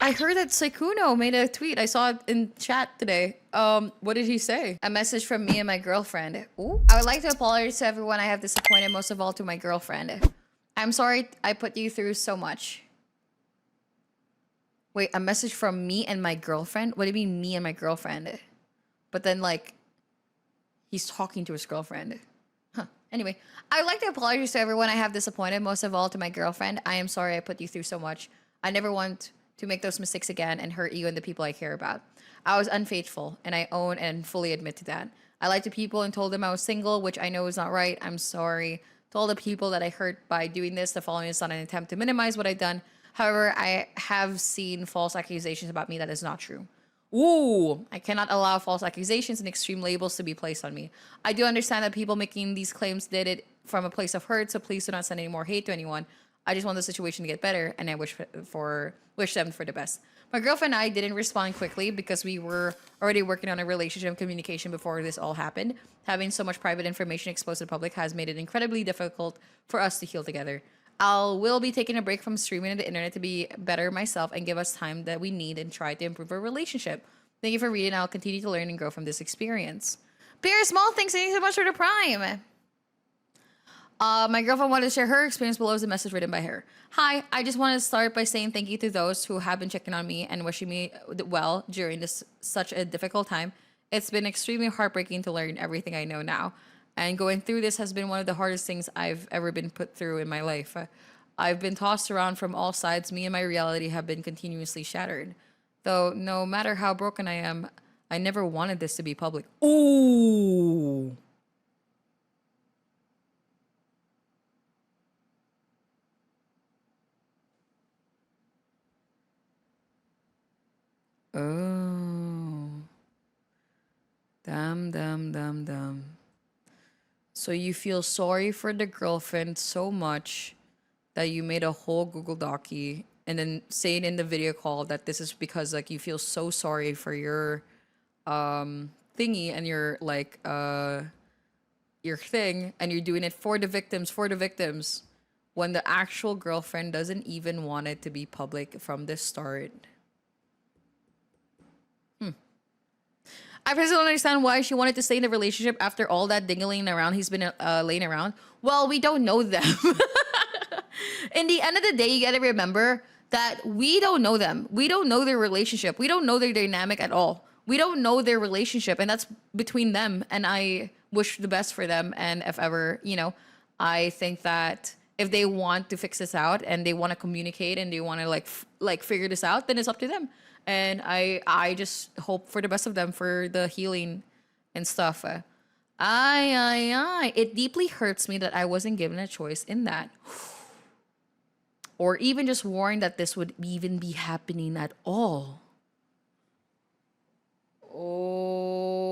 I heard that Sykkuno made a tweet. I saw it in chat today. What did he say? A message from me and my girlfriend. Ooh. I would like to apologize to everyone I have disappointed, most of all to my girlfriend. I'm sorry I put you through so much. Wait, a message from me and my girlfriend? What do you mean me and my girlfriend? But then like, he's talking to his girlfriend. Huh. Anyway, I would like to apologize to everyone I have disappointed, most of all to my girlfriend. I am sorry I put you through so much. I never want to make those mistakes again and hurt you and the people I care about. I was unfaithful, and I own and fully admit to that. I lied to people and told them I was single, which I know is not right. I'm sorry. To all the people that I hurt by doing this, the following is not an attempt to minimize what I've done. However, I have seen false accusations about me that is not true. Ooh, I cannot allow false accusations and extreme labels to be placed on me. I do understand that people making these claims did it from a place of hurt, so please do not send any more hate to anyone. I just want the situation to get better, and I wish them for the best. My girlfriend and I didn't respond quickly because we were already working on a relationship communication before this all happened. Having so much private information exposed to the public has made it incredibly difficult for us to heal together. Will be taking a break from streaming on the internet to be better myself and give us time that we need and try to improve our relationship. Thank you for reading. I'll continue to learn and grow from this experience. Pierre Small, thanks so much for the prime. My girlfriend wanted to share her experience below as a message written by her. Hi, I just want to start by saying thank you to those who have been checking on me and wishing me well during this such a difficult time. It's been extremely heartbreaking to learn everything I know now. And going through this has been one of the hardest things I've ever been put through in my life. I've been tossed around from all sides. Me and my reality have been continuously shattered. Though no matter how broken I am, I never wanted this to be public. Ooh. Oh. Damn. So you feel sorry for the girlfriend so much that you made a whole Google Docie and then say it in the video call that this is because like you feel so sorry for your thingy and your like your thing, and you're doing it for the victims when the actual girlfriend doesn't even want it to be public from the start. I personally don't understand why she wanted to stay in the relationship after all that dingling around he's been laying around. Well, we don't know them. In the end of the day, you gotta remember that we don't know them. We don't know their relationship. We don't know their dynamic at all. We don't know their relationship, and that's between them. And I wish the best for them. And if ever, I think that if they want to fix this out and they want to communicate and they want to like figure this out, then it's up to them. And I just hope for the best of them for the healing and stuff. It deeply hurts me that I wasn't given a choice in that. Or even just warned that this would even be happening at all. Oh,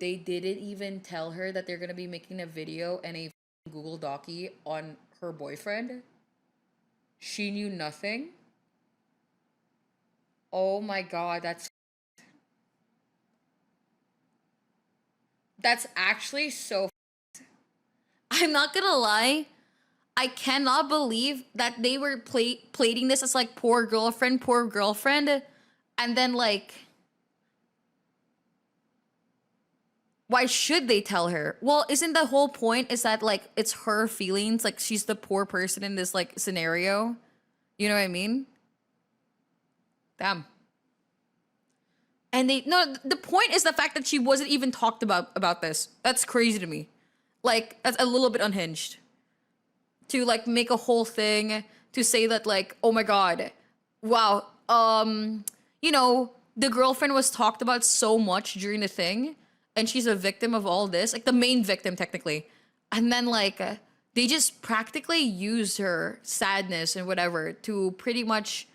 they didn't even tell her that they're going to be making a video and a Google Docie on her boyfriend. She knew nothing. Oh my god, that's actually so I'm not gonna lie. I cannot believe that they were plating this as like poor girlfriend. And then like, why should they tell her? Well, isn't the whole point is that like, it's her feelings. Like she's the poor person in this like scenario. You know what I mean? Damn. And the point is the fact that she wasn't even talked about this. That's crazy to me. Like, that's a little bit unhinged. To like make a whole thing to say that like, oh my god, wow, the girlfriend was talked about so much during the thing, and she's a victim of all this, like the main victim technically. And then like, they just practically used her sadness and whatever to pretty much,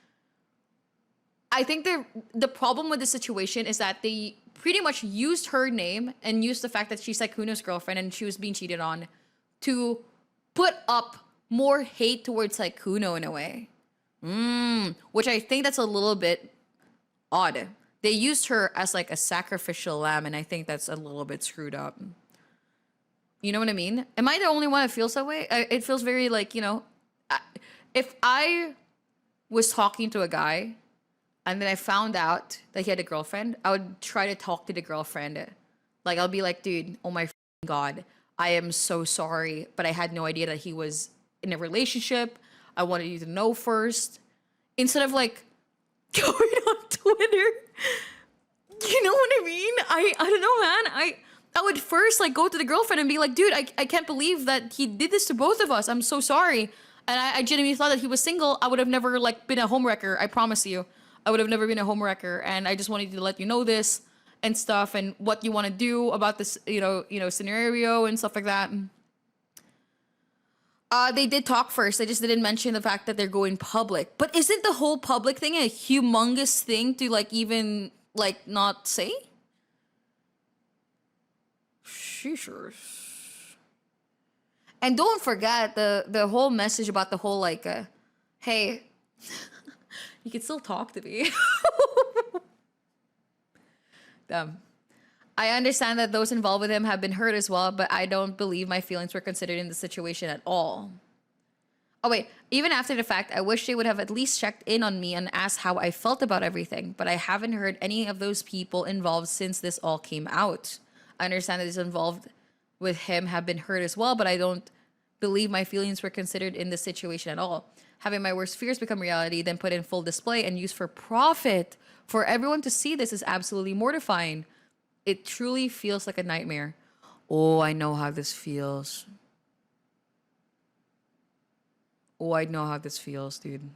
I think the problem with the situation is that they pretty much used her name and used the fact that she's Sykkuno's girlfriend and she was being cheated on to put up more hate towards Sykkuno in a way. Which I think that's a little bit odd. They used her as like a sacrificial lamb, and I think that's a little bit screwed up. You know what I mean? Am I the only one that feels that way? It feels very like, if I was talking to a guy and then I found out that he had a girlfriend, I would try to talk to the girlfriend. Like, I'll be like, dude, oh my God, I am so sorry, but I had no idea that he was in a relationship. I wanted you to know first. Instead of like going on Twitter. You know what I mean? I don't know, man. I would first like go to the girlfriend and be like, dude, I can't believe that he did this to both of us. I'm so sorry. And I genuinely thought that he was single. I would have never like been a homewrecker. I promise you. I would have never been a homewrecker. And I just wanted to let you know this and stuff and what you want to do about this, scenario and stuff like that. They did talk first. They just didn't mention the fact that they're going public. But isn't the whole public thing a humongous thing to like even like not say? Sheesh. And don't forget the whole message about the whole like, hey, you can still talk to me. Damn. I understand that those involved with him have been hurt as well, but I don't believe my feelings were considered in the situation at all. Oh wait, even after the fact, I wish they would have at least checked in on me and asked how I felt about everything, but I haven't heard any of those people involved since this all came out. I understand that those involved with him have been hurt as well, but I don't believe my feelings were considered in this situation at all. Having my worst fears become reality, then put in full display and used for profit for everyone to see this is absolutely mortifying. It truly feels like a nightmare. Oh, I know how this feels. Oh, I know how this feels, dude.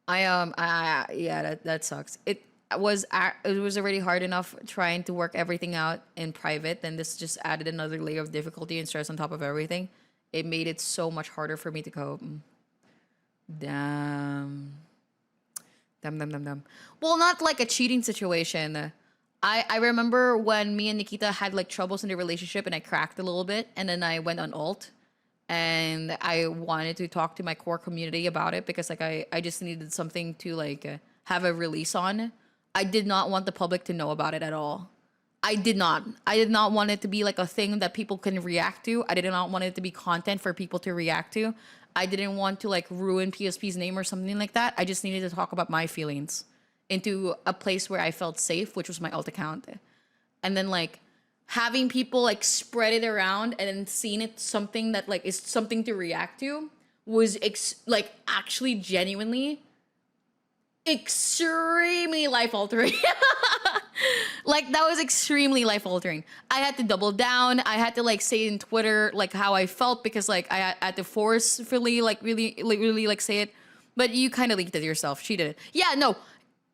Yeah, that sucks. It was already hard enough trying to work everything out in private, then this just added another layer of difficulty and stress on top of everything. It made it so much harder for me to cope. Damn. Damn. Well, not like a cheating situation. I remember when me and Nikita had like troubles in the relationship and I cracked a little bit and then I went on alt and I wanted to talk to my core community about it because like I just needed something to like have a release on. I did not want the public to know about it at all. I did not want it to be like a thing that people can react to. I did not want it to be content for people to react to. I didn't want to like ruin PSP's name or something like that. I just needed to talk about my feelings into a place where I felt safe, which was my alt account. And then like having people like spread it around and then seeing it something that like is something to react to was like actually genuinely extremely life altering. Like that was extremely life altering. I had to double down. I had to like say in Twitter like how I felt because like I had to forcefully like really like say it. But you kind of leaked it yourself. She did it. Yeah, no.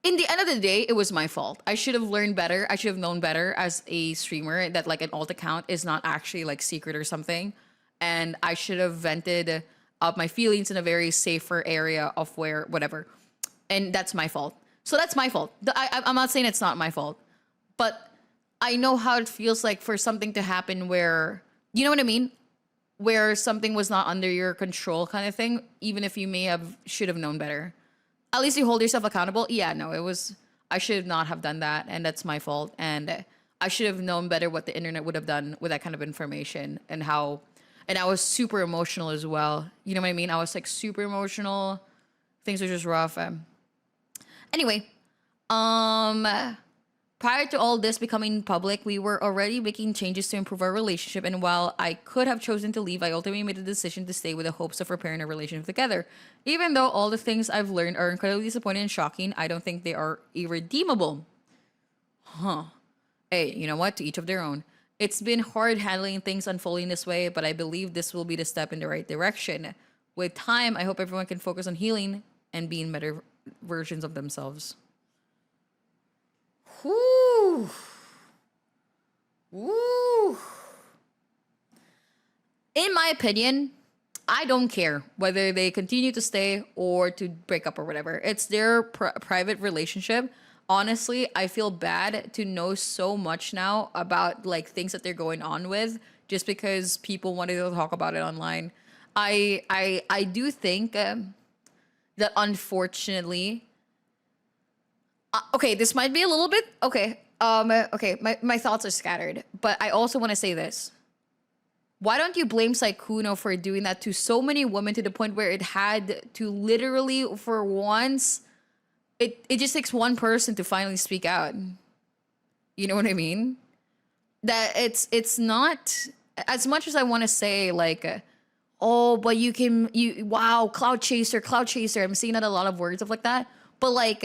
In the end of the day, it was my fault. I should have learned better. I should have known better as a streamer that like an alt account is not actually like secret or something. And I should have vented out my feelings in a very safer area of where whatever. And that's my fault. So that's my fault. I'm not saying it's not my fault, but I know how it feels like for something to happen where, you know what I mean? Where something was not under your control kind of thing, even if you should have known better. At least you hold yourself accountable. Yeah, no, I should not have done that. And that's my fault. And I should have known better what the internet would have done with that kind of information and I was super emotional as well. You know what I mean? I was like super emotional. Things were just rough. Anyway, prior to all this becoming public, we were already making changes to improve our relationship. And while I could have chosen to leave, I ultimately made the decision to stay with the hopes of repairing our relationship together. Even though all the things I've learned are incredibly disappointing and shocking, I don't think they are irredeemable. Huh. Hey, you know what? To each of their own. It's been hard handling things unfolding this way, but I believe this will be the step in the right direction. With time, I hope everyone can focus on healing and being better versions of themselves. Whoo. Woo. In my opinion, I don't care whether they continue to stay or to break up or whatever. It's their private relationship. Honestly, I feel bad to know so much now about like things that they're going on with just because people wanted to talk about it online. I do think that unfortunately, okay, this might be a little bit okay. Okay, my thoughts are scattered, but I also want to say this. Why don't you blame Sykkuno for doing that to so many women to the point where it had to literally, for once, it just takes one person to finally speak out. You know what I mean? That it's not, as much as I want to say like, oh, but wow, cloud chaser. I'm seeing that a lot of words of like that. But like,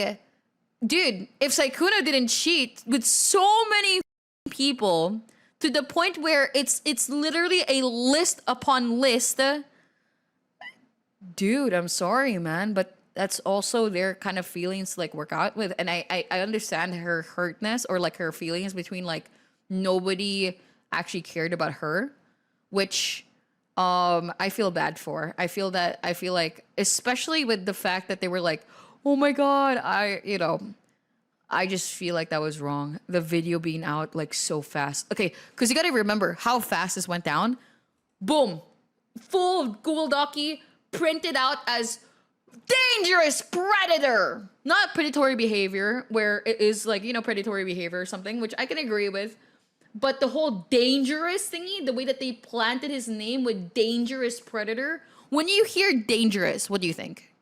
dude, if Sykkuno didn't cheat with so many people to the point where it's literally a list upon list, dude, I'm sorry, man, but that's also their kind of feelings to like work out with. And I understand her hurtness or like her feelings between like nobody actually cared about her, which I feel bad for. I feel like, especially with the fact that they were like, oh my god, I just feel like that was wrong. The video being out like so fast. Okay, because you gotta remember how fast this went down. Boom, full Google Docie printed out as dangerous predator, not predatory behavior, where it is like, predatory behavior or something, which I can agree with. But the whole dangerous thingy, the way that they planted his name with dangerous predator. When you hear dangerous, what do you think?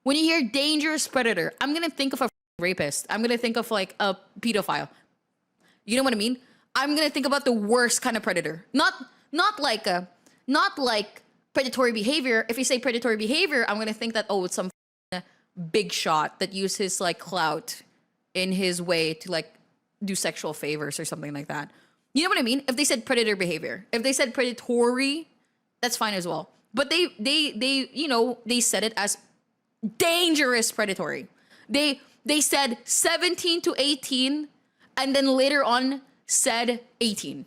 When you hear dangerous predator, I'm gonna think of a rapist. I'm gonna think of like a pedophile. You know what I mean? I'm gonna think about the worst kind of predator. Not like predatory behavior. If you say predatory behavior, I'm gonna think that, oh, it's some big shot that used his like clout in his way to like do sexual favors or something like that. You know what I mean? If they said predator behavior, if they said predatory, that's fine as well. But they said it as dangerous predatory. They said 17 to 18 and then later on said 18.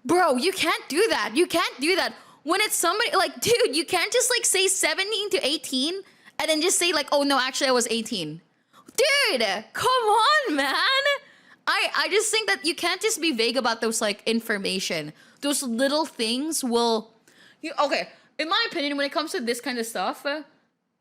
Bro, you can't do that. You can't do that. When it's somebody like, dude, you can't just like say 17 to 18 and then just say like, oh no, actually I was 18. Dude, come on, man. I just think that you can't just be vague about those like information. Those little things will, okay, in my opinion, when it comes to this kind of stuff,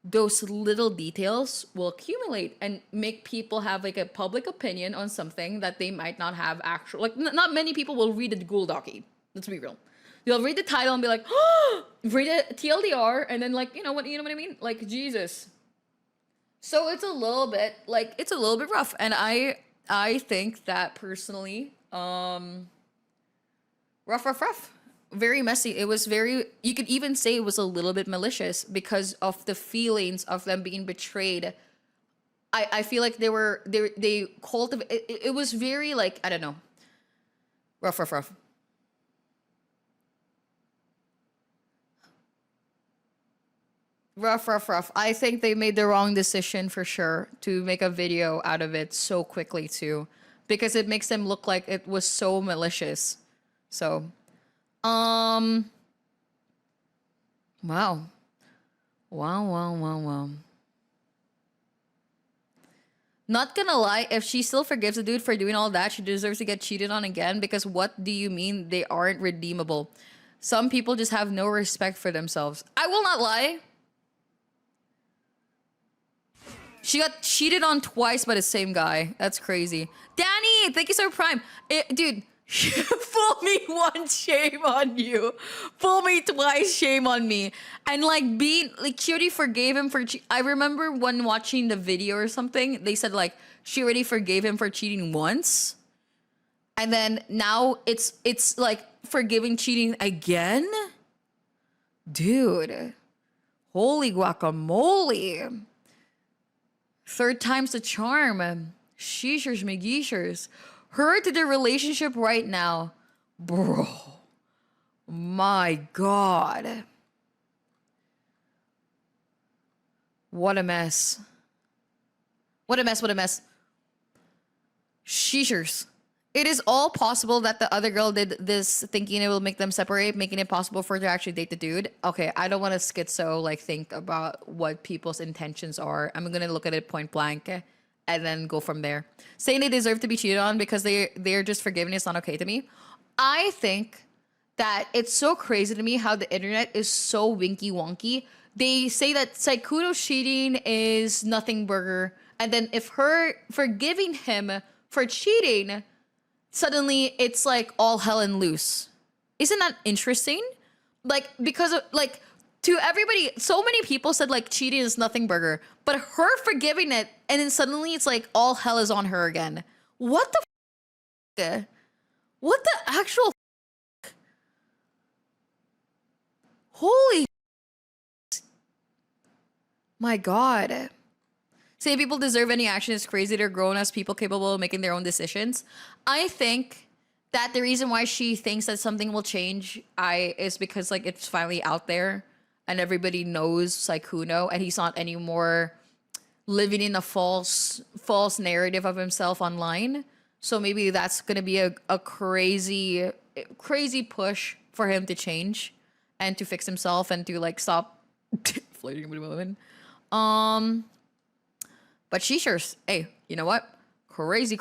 those little details will accumulate and make people have like a public opinion on something that they might not have actual, like not many people will read the Google Docie. Let's be real. They'll read the title and be like, oh, read a TLDR, and then like, you know what I mean? Like, Jesus. So it's a little bit rough. And I think that personally, rough. Very messy. It was you could even say it was a little bit malicious because of the feelings of them being betrayed. I feel like they cultivate it was very like, I don't know. Rough. Rough. I think they made the wrong decision for sure to make a video out of it so quickly too, because it makes them look like it was so malicious. So, wow. Not gonna lie, if she still forgives the dude for doing all that, she deserves to get cheated on again, because what do you mean they aren't redeemable? Some people just have no respect for themselves. I will not lie. She got cheated on twice by the same guy. That's crazy. Danny, thank you so much, Prime. Dude, fool me once, shame on you. Fool me twice, shame on me. And like being like, she already forgave him for. I remember when watching the video or something, they said like she already forgave him for cheating once, and then now it's like forgiving cheating again. Dude, holy guacamole. Third time's the charm. Sheeshers McGeeshers. Her to the relationship right now. Bro. My God. What a mess. What a mess. Sheeshers. It is all possible that the other girl did this thinking it will make them separate, making it possible for her to actually date the dude. Okay, I don't want to schizo, like, think about what people's intentions are. I'm going to look at it point blank and then go from there. Saying they deserve to be cheated on because they're just forgiven is not okay to me. I think that it's so crazy to me how the internet is so winky wonky. They say that Sykkuno cheating is nothing burger. And then if her forgiving him for cheating suddenly it's like all hell and loose. Isn't that interesting? Like, because of, like, to everybody, so many people said like cheating is nothing burger, but her forgiving it, and then suddenly it's like all hell is on her again. What the what the actual holy my god. Saying people deserve any action is crazy. They're grown as people capable of making their own decisions. I think that the reason why she thinks that something will change is because like it's finally out there and everybody knows Sykkuno and he's not anymore living in a false narrative of himself online. So maybe that's gonna be a crazy push for him to change and to fix himself and to like stop flirting with women. But she sure, hey, you know what? Crazy.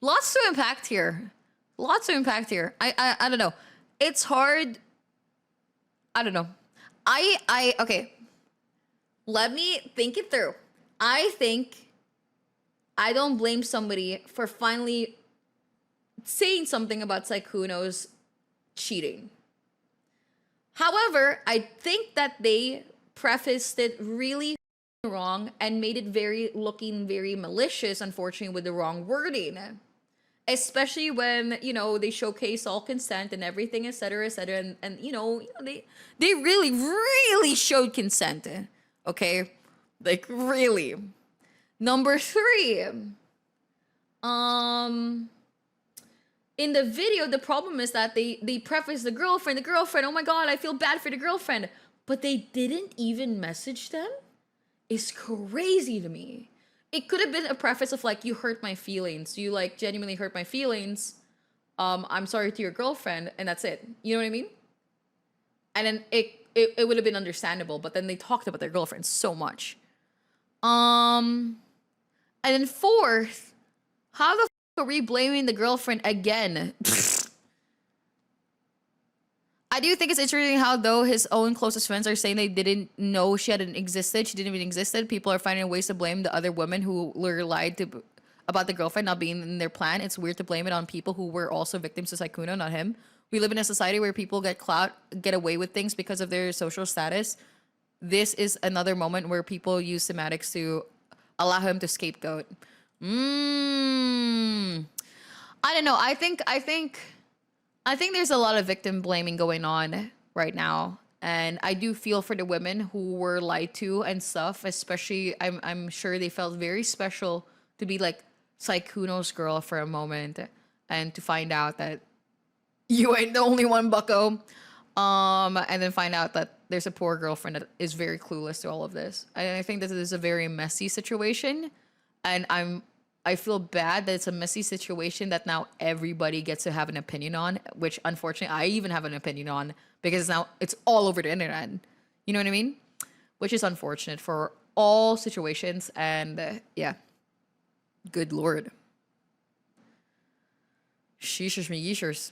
Lots to impact here. I don't know. It's hard. I don't know. Okay. Let me think it through. I think I don't blame somebody for finally saying something about Sykkuno's cheating. However, I think that they prefaced it really wrong and made it looking very malicious, unfortunately, with the wrong wording. Especially when, you know, they showcase all consent and everything, etc., and you know, they really showed consent. Okay? Like, really. Number 3. In the video, the problem is that they preface the girlfriend, oh my god, I feel bad for the girlfriend. But they didn't even message them? Is crazy to me. It could have been a preface of like, you hurt my feelings. You like genuinely hurt my feelings. I'm sorry to your girlfriend, and that's it. You know what I mean? And then it would have been understandable, but then they talked about their girlfriend so much. And then 4th, how the f are we blaming the girlfriend again? I do think it's interesting how, though his own closest friends are saying they didn't know she hadn't existed, she didn't even existed, people are finding ways to blame the other women who were lied to about the girlfriend not being in their plan. It's weird to blame it on people who were also victims of Sykkuno, not him. We live in a society where people get away with things because of their social status. This is another moment where people use semantics to allow him to scapegoat. I don't know. I think there's a lot of victim blaming going on right now. And I do feel for the women who were lied to and stuff, especially I'm sure they felt very special to be like Sykkuno's girl for a moment and to find out that you ain't the only one, bucko. And then find out that there's a poor girlfriend that is very clueless to all of this. I think that this is a very messy situation, and I feel bad that it's a messy situation that now everybody gets to have an opinion on, which unfortunately I even have an opinion on because now it's all over the internet. You know what I mean? Which is unfortunate for all situations, and yeah. Good lord. Sheeshers me yeeshers.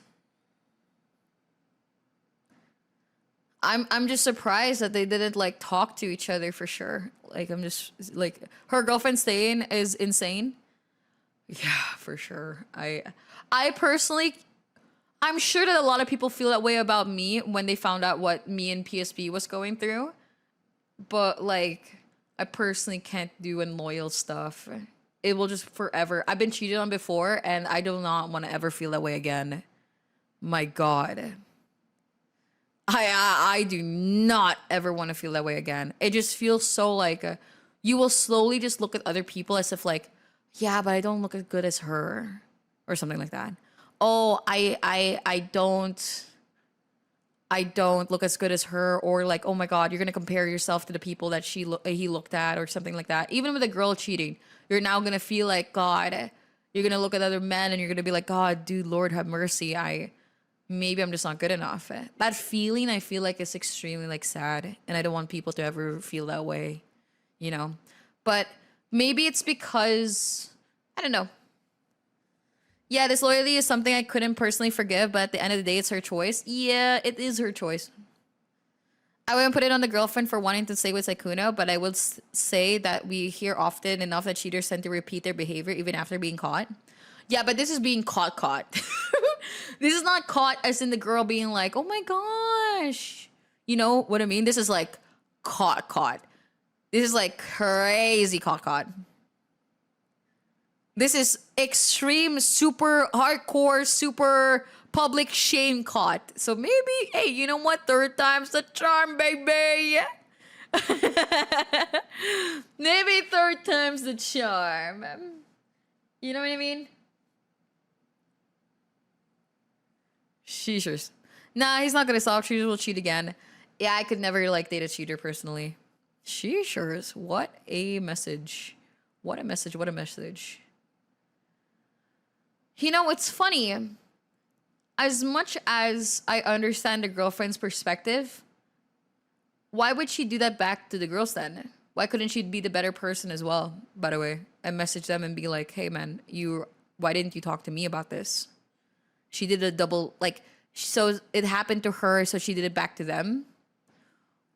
I'm just surprised that they didn't like talk to each other for sure. Like, I'm just like, her girlfriend staying is insane. Yeah, for sure. I personally, I'm sure that a lot of people feel that way about me when they found out what me and PSP was going through. But like, I personally can't do unloyal stuff. It will just forever. I've been cheated on before, and I do not want to ever feel that way again. My God. I do not ever want to feel that way again. It just feels so like you will slowly just look at other people as if like, yeah, but I don't look as good as her or something like that. Oh, I don't look as good as her, or like, oh my God, you're gonna compare yourself to the people that he looked at or something like that. Even with a girl cheating, you're now gonna feel like, God, you're gonna look at other men and you're gonna be like, God, dude, Lord have mercy. Maybe I'm just not good enough. That feeling, I feel like, is extremely like sad, and I don't want people to ever feel that way, you know. But maybe it's because I don't know. Yeah, disloyalty is something I couldn't personally forgive, but at the end of the day, it's her choice. Yeah, it is her choice. I wouldn't put it on the girlfriend for wanting to stay with Sykkuno, but I would say that we hear often enough that cheaters tend to repeat their behavior even after being caught. Yeah, but this is being caught. This is not caught as in the girl being like, oh my gosh. You know what I mean? This is like caught. This is like crazy caught. This is extreme, super hardcore, super public shame caught. So maybe, hey, you know what? Third time's the charm, baby. Maybe third time's the charm. You know what I mean? Sheeshers. Nah, he's not gonna stop. Sheeshers will cheat again. Yeah, I could never like date a cheater personally. Sheeshers. What a message. What a message. What a message. You know, it's funny. As much as I understand the girlfriend's perspective, why would she do that back to the girls then? Why couldn't she be the better person as well, by the way? And message them and be like, hey man, why didn't you talk to me about this? She did a double, like, so it happened to her, so she did it back to them?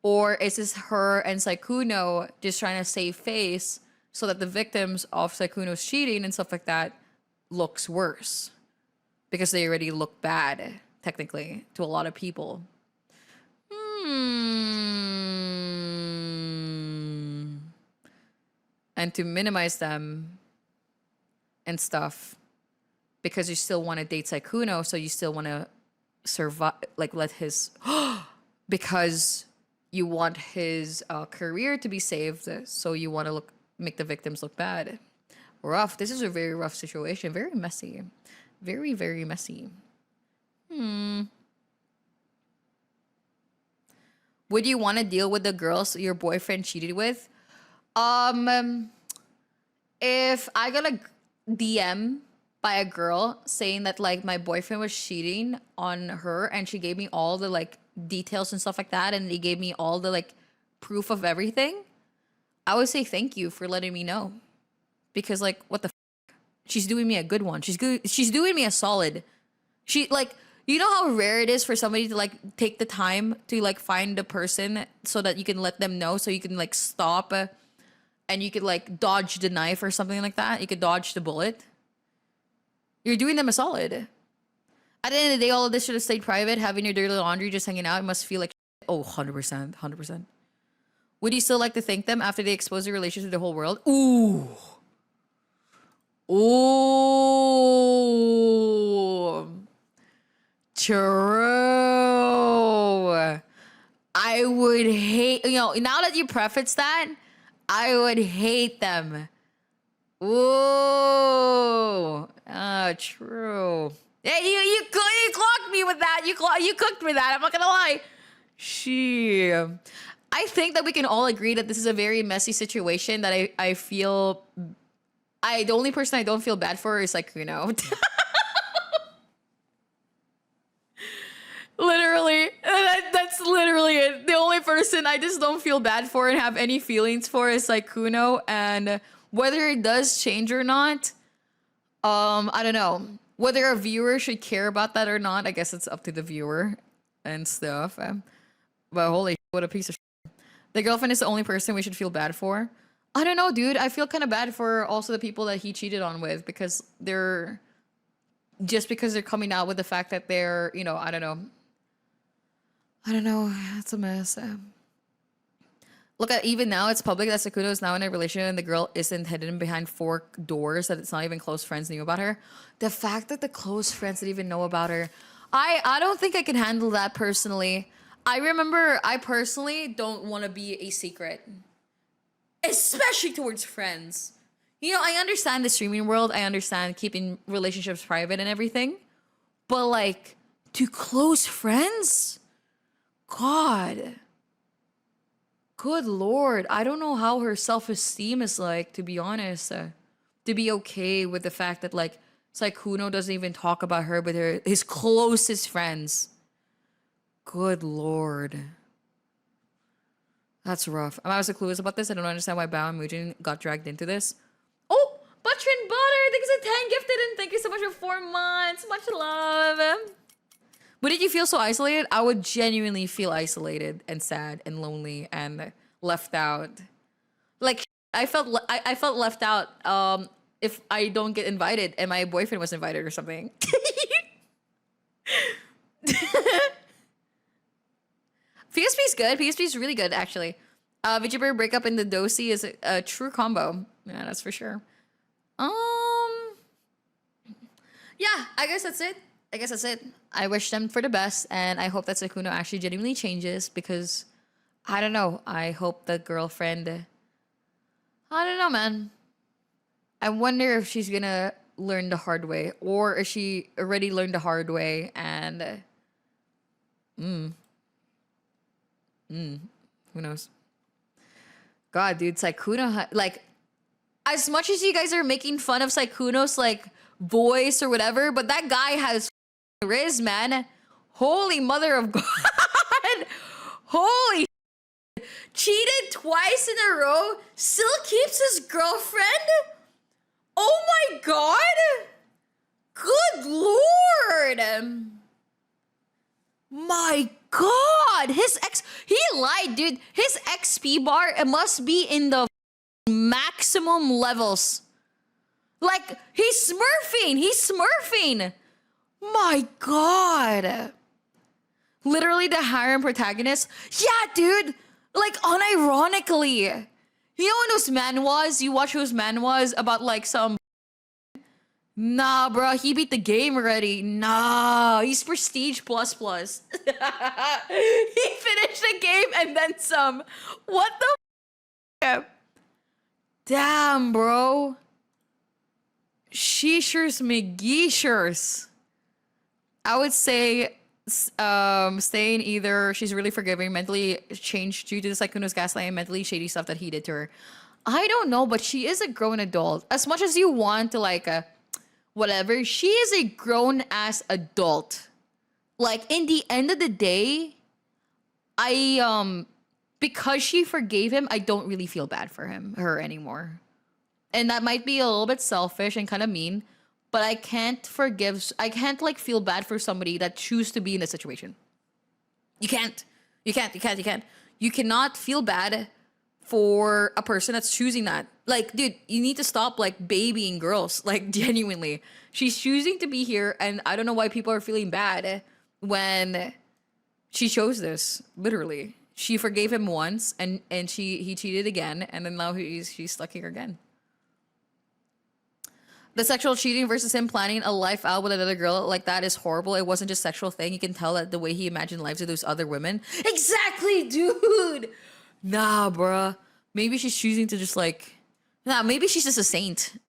Or is this her and Sykkuno just trying to save face so that the victims of Sykkuno's cheating and stuff like that looks worse? Because they already look bad, technically, to a lot of people. And to minimize them and stuff, because you still want to date Sykkuno, so you still want to survive, like let his, because you want his career to be saved, so you want to make the victims look bad. Rough. This is a very rough situation. Very messy. Very, very messy. Would you want to deal with the girls your boyfriend cheated with? If I got a DM by a girl saying that like my boyfriend was cheating on her and she gave me all the like details and stuff like that, and they gave me all the like proof of everything, I would say thank you for letting me know. Because like, what the f? She's doing me a good one. She's doing me a solid. She like, you know how rare it is for somebody to like take the time to like find the person so that you can let them know, so you can like stop and you could like dodge the knife or something like that. You could dodge the bullet. You're doing them a solid. At the end of the day, all of this should have stayed private. Having your dirty laundry just hanging out, it must feel like, oh, 100%, 100%. Would you still like to thank them after they expose your relationship to the whole world? Ooh. Ooh. True. I would hate, you know, now that you preface that, I would hate them. Ooh. Ah, true. Hey, you clocked me with that. You cooked with that. I'm not gonna lie. She. I think that we can all agree that this is a very messy situation that I feel. The only person I don't feel bad for is like, you know. Literally. That's literally it. The only person I just don't feel bad for and have any feelings for is like Sykkuno. And whether it does change or not, I don't know. Whether a viewer should care about that or not, I guess it's up to the viewer and stuff. But holy shit, what a piece of shit. The girlfriend is the only person we should feel bad for. I don't know, dude. I feel kind of bad for also the people that he cheated on with, because they're coming out with the fact that they're, you know, I don't know. It's a mess. Look at, even now it's public that Sykkuno is now in a relationship and the girl isn't hidden behind 4 doors, that it's not even close friends knew about her. The fact that the close friends didn't even know about her, I don't think I can handle that personally. I personally don't want to be a secret, especially towards friends. You know, I understand the streaming world. I understand keeping relationships private and everything, but like, to close friends? God. Good Lord. I don't know how her self-esteem is like, to be honest. To be okay with the fact that like Sykkuno doesn't even talk about her with his closest friends. Good Lord. That's rough. I was so clueless about this. I don't understand why Bao and Mujin got dragged into this. Oh, Butter and Butter. Thanks for 10 gifted, and thank you so much for 4 months. Much love. But did you feel so isolated? I would genuinely feel isolated and sad and lonely and left out. Like, I felt left out if I don't get invited and my boyfriend was invited or something. PSP's good. PSP's really good, actually. VTuber breakup in the Dosi is a true combo. Yeah, that's for sure. Yeah, I guess that's it. I wish them for the best, and I hope that Sykkuno actually genuinely changes because, I don't know, I hope the girlfriend... I don't know, man. I wonder if she's gonna learn the hard way, or if she already learned the hard way, and... who knows? God, dude, Sykkuno... Like, as much as you guys are making fun of Sykkuno's, like, voice or whatever, but that guy has riz, man. Holy mother of God. Holy cheated twice in a row, still keeps his girlfriend? Oh my God. Good Lord. My God. His ex, he lied, dude. His XP bar, it must be in the maximum levels. Like, he's smurfing. My God. Literally the harem protagonist. Yeah, dude. Like, unironically. You know when those manhwas, you watch those manhwas about like some... Nah, bro, he beat the game already. Nah, he's prestige plus plus. He finished the game and then some. What the f***? Damn, bro. Sheeshers McGeeshers. I would say staying either she's really forgiving, mentally changed due to the Sykkuno's gaslighting and mentally shady stuff that he did to her. I don't know, but she is a grown adult. As much as you want to like whatever, she is a grown ass adult. Like, in the end of the day, I because she forgave him, I don't really feel bad for her anymore. And that might be a little bit selfish and kind of mean, but I can't like feel bad for somebody that chooses to be in a situation. You can't. You cannot feel bad for a person that's choosing that. Like, dude, you need to stop like babying girls. Like, genuinely. She's choosing to be here, and I don't know why people are feeling bad when she chose this. Literally. She forgave him once, and he cheated again, and then now she's stuck here again. The sexual cheating versus him planning a life out with another girl like that is horrible. It wasn't just sexual thing. You can tell that the way he imagined lives with those other women. Exactly, dude. Nah, bruh. Maybe she's choosing to just like... Nah, maybe she's just a saint.